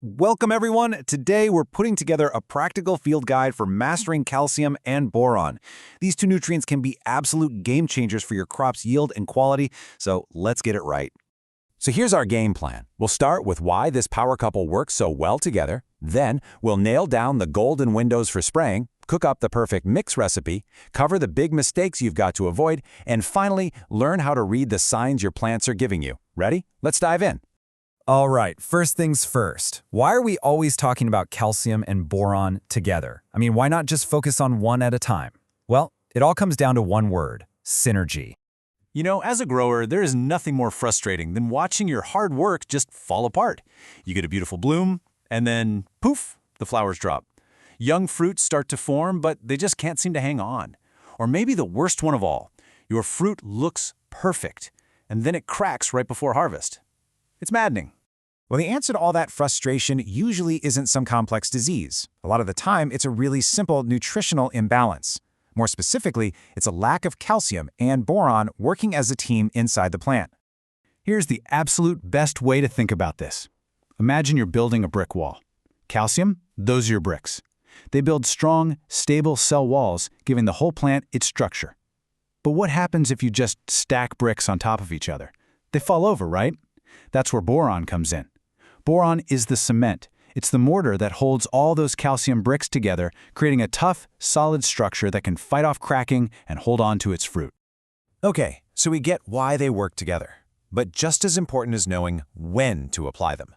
Welcome everyone! Today we're putting together a practical field guide for mastering calcium and boron. These two nutrients can be absolute game changers for your crop's yield and quality, so let's get it right. So here's our game plan. We'll start with why this power couple works so well together. Then we'll nail down the golden windows for spraying, cook up the perfect mix recipe, cover the big mistakes you've got to avoid, and finally, learn how to read the signs your plants are giving you. Ready? Let's dive in. All right, first things first. Why are we always talking about calcium and boron together? I mean, why not just focus on one at a time? Well, it all comes down to one word: synergy. You know, as a grower, there is nothing more frustrating than watching your hard work just fall apart. You get a beautiful bloom, and then poof, the flowers drop. Young fruits start to form, but they just can't seem to hang on. Or maybe the worst one of all, your fruit looks perfect, and then it cracks right before harvest. It's maddening. Well, the answer to all that frustration usually isn't some complex disease. A lot of the time, it's a really simple nutritional imbalance. More specifically, it's a lack of calcium and boron working as a team inside the plant. Here's the absolute best way to think about this. Imagine you're building a brick wall. Calcium, those are your bricks. They build strong, stable cell walls, giving the whole plant its structure. But what happens if you just stack bricks on top of each other? They fall over, right? That's where boron comes in. Boron is the cement. It's the mortar that holds all those calcium bricks together, creating a tough, solid structure that can fight off cracking and hold on to its fruit. Okay, so we get why they work together. But just as important is knowing when to apply them.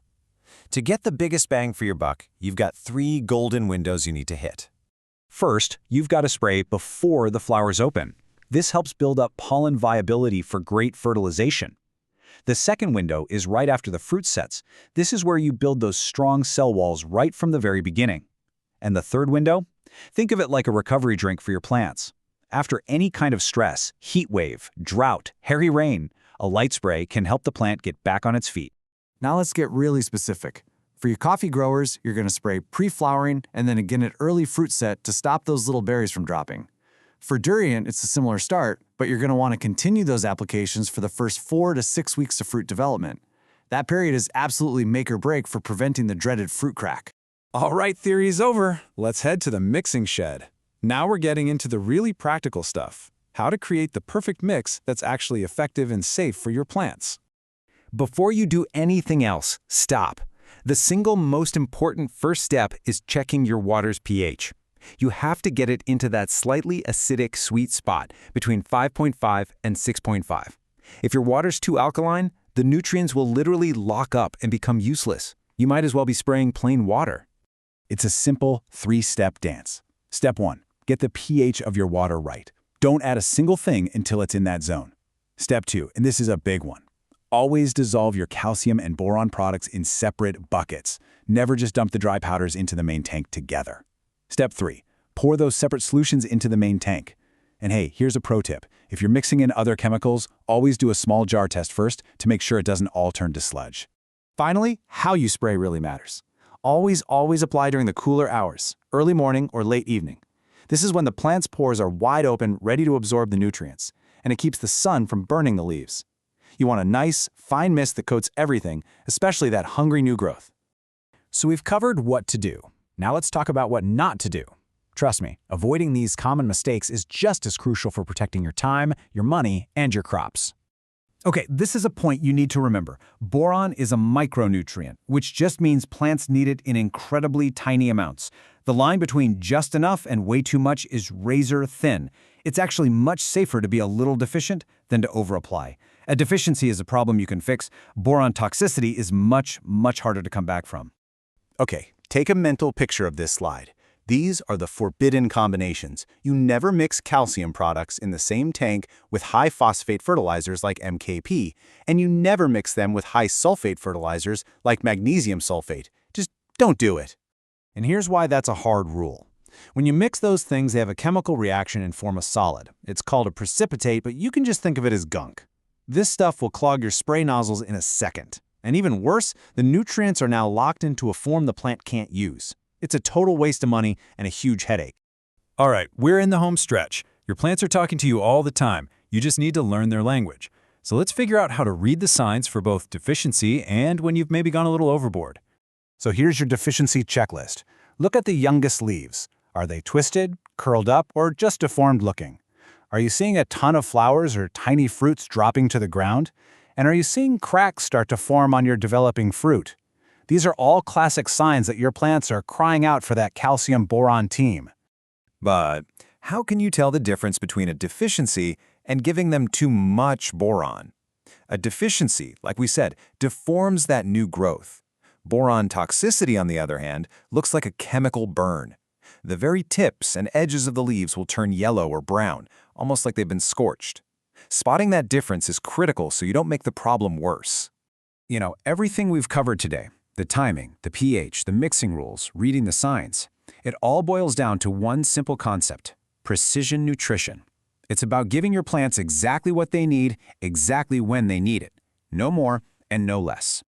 To get the biggest bang for your buck, you've got 3 golden windows you need to hit. First, you've got to spray before the flowers open. This helps build up pollen viability for great fertilization. The second window is right after the fruit sets. This is where you build those strong cell walls right from the very beginning. And the third window? Think of it like a recovery drink for your plants. After any kind of stress, heat wave, drought, heavy rain, a light spray can help the plant get back on its feet. Now let's get really specific. For your coffee growers, you're going to spray pre-flowering and then again at early fruit set to stop those little berries from dropping. For durian, it's a similar start, but you're going to want to continue those applications for the first 4 to 6 weeks of fruit development. That period is absolutely make or break for preventing the dreaded fruit crack. All right, theory's over. Let's head to the mixing shed. Now we're getting into the really practical stuff. How to create the perfect mix that's actually effective and safe for your plants. Before you do anything else, stop. The single most important first step is checking your water's pH. You have to get it into that slightly acidic sweet spot between 5.5 and 6.5. If your water's too alkaline, the nutrients will literally lock up and become useless. You might as well be spraying plain water. It's a simple 3-step dance. Step 1, get the pH of your water right. Don't add a single thing until it's in that zone. Step 2, and this is a big one. Always dissolve your calcium and boron products in separate buckets. Never just dump the dry powders into the main tank together. Step 3, pour those separate solutions into the main tank. And hey, here's a pro tip. If you're mixing in other chemicals, always do a small jar test first to make sure it doesn't all turn to sludge. Finally, how you spray really matters. Always apply during the cooler hours, early morning or late evening. This is when the plant's pores are wide open, ready to absorb the nutrients, and it keeps the sun from burning the leaves. You want a nice, fine mist that coats everything, especially that hungry new growth. So we've covered what to do. Now let's talk about what not to do. Trust me, avoiding these common mistakes is just as crucial for protecting your time, your money, and your crops. Okay, this is a point you need to remember. Boron is a micronutrient, which just means plants need it in incredibly tiny amounts. The line between just enough and way too much is razor thin. It's actually much safer to be a little deficient than to overapply. A deficiency is a problem you can fix. Boron toxicity is much harder to come back from. Okay, take a mental picture of this slide. These are the forbidden combinations. You never mix calcium products in the same tank with high phosphate fertilizers like MKP, and you never mix them with high sulfate fertilizers like magnesium sulfate. Just don't do it. And here's why that's a hard rule. When you mix those things, they have a chemical reaction and form a solid. It's called a precipitate, but you can just think of it as gunk. This stuff will clog your spray nozzles in a second. And even worse, the nutrients are now locked into a form the plant can't use. It's a total waste of money and a huge headache. All right, we're in the home stretch. Your plants are talking to you all the time. You just need to learn their language. So let's figure out how to read the signs for both deficiency and when you've maybe gone a little overboard. So here's your deficiency checklist. Look at the youngest leaves. Are they twisted, curled up, or just deformed looking? Are you seeing a ton of flowers or tiny fruits dropping to the ground? And are you seeing cracks start to form on your developing fruit? These are all classic signs that your plants are crying out for that calcium-boron team. But how can you tell the difference between a deficiency and giving them too much boron? A deficiency, like we said, deforms that new growth. Boron toxicity, on the other hand, looks like a chemical burn. The very tips and edges of the leaves will turn yellow or brown, almost like they've been scorched. Spotting that difference is critical so you don't make the problem worse. Everything we've covered today, the timing, the pH, the mixing rules, reading the signs, it all boils down to one simple concept: precision nutrition. It's about giving your plants exactly what they need, exactly when they need it. No more and no less.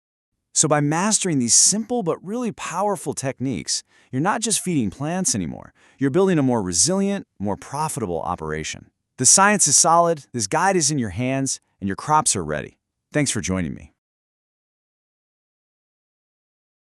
So by mastering these simple but really powerful techniques, you're not just feeding plants anymore. You're building a more resilient, more profitable operation. The science is solid, this guide is in your hands, and your crops are ready. Thanks for joining me.